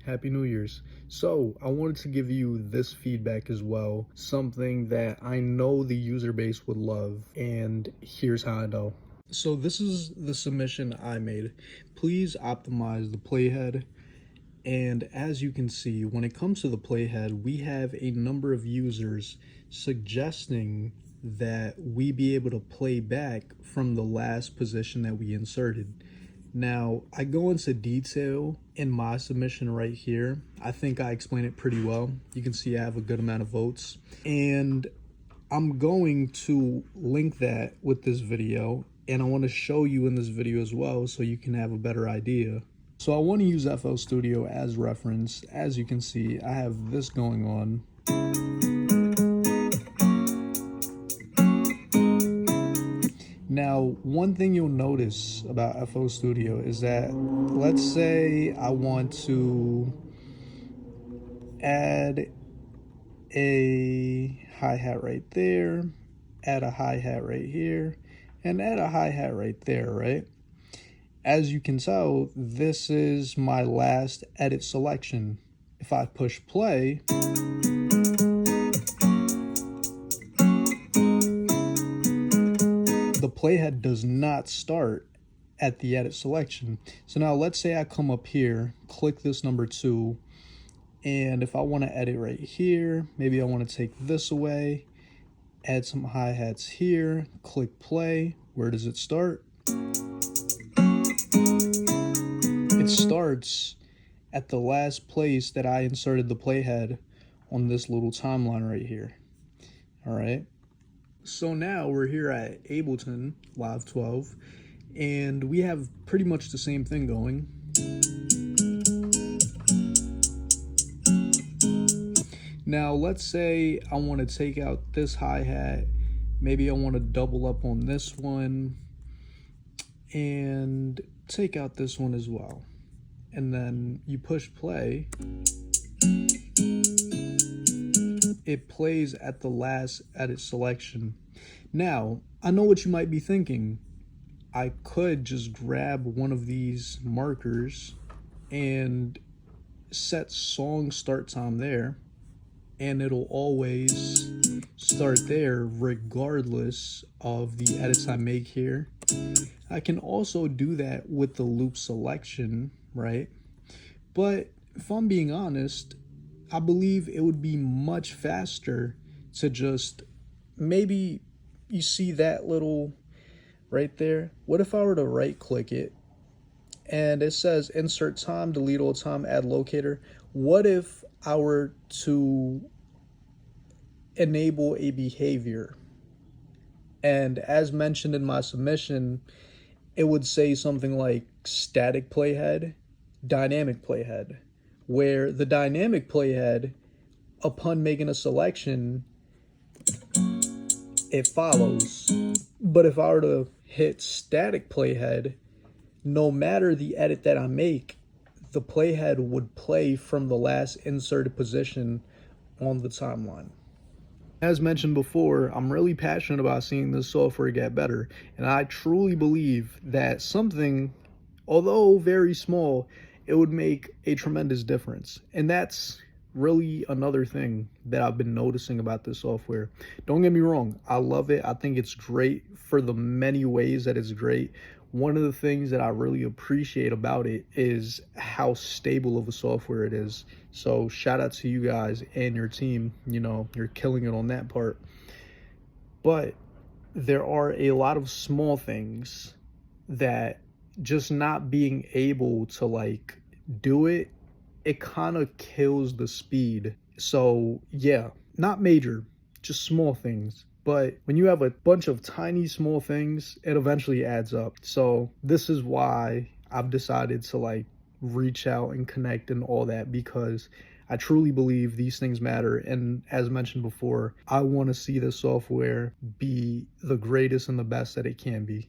Happy New Year's. So I wanted to give you this feedback as well, something that I know the user base would love, and here's how I know. So this is the submission I made. Please optimize the playhead. And as you can see, when it comes to the playhead, we have a number of users suggesting that we be able to play back from the last position that we inserted. Now, I go into detail in my submission right here. I think I explain it pretty well. You can see I have a good amount of votes. And I'm going to link that with this video, and I want to show you in this video as well so you can have a better idea. So I want to use FL Studio as reference. As you can see, I have this going on. Now, one thing you'll notice about FL Studio is that, let's say I want to add a hi-hat right there, add a hi-hat right here, and add a hi-hat right there, right? As you can tell, this is my last edit selection. If I push play, the playhead does not start at the edit selection. So now let's say I come up here, click this number 2, and if I want to edit right here, maybe I want to take this away, add some hi-hats here, click play. Where does it start? It starts at the last place that I inserted the playhead on this little timeline right here. All right. So now we're here at Ableton Live 12, and we have pretty much the same thing going. Now let's say I want to take out this hi-hat. Maybe I want to double up on this one and take out this one as well. And then you push play. It plays at the last edit selection. Now, I know what you might be thinking. I could just grab one of these markers and set song start time there, and it'll always start there regardless of the edits I make here. I can also do that with the loop selection, right? But if I'm being honest, I believe it would be much faster to just, maybe you see that little right there? What if I were to right click it and it says insert time, delete all time, add locator? What if I were to enable a behavior? And as mentioned in my submission, it would say something like static playhead, dynamic playhead, where the dynamic playhead, upon making a selection, it follows. But if I were to hit static playhead, no matter the edit that I make, the playhead would play from the last inserted position on the timeline. As mentioned before, I'm really passionate about seeing this software get better, and I truly believe that something, although very small, it would make a tremendous difference. And that's really another thing that I've been noticing about this software. Don't get me wrong, I love it. I think it's great for the many ways that it's great. One of the things that I really appreciate about it is how stable of a software it is. So shout out to you guys and your team. You know, you're killing it on that part. But there are a lot of small things that just not being able to like do it, it kind of kills the speed. So yeah, not major, just small things. But when you have a bunch of tiny small things, it eventually adds up. So this is why I've decided to like reach out and connect and all that, because I truly believe these things matter. And as mentioned before, I want to see this software be the greatest and the best that it can be.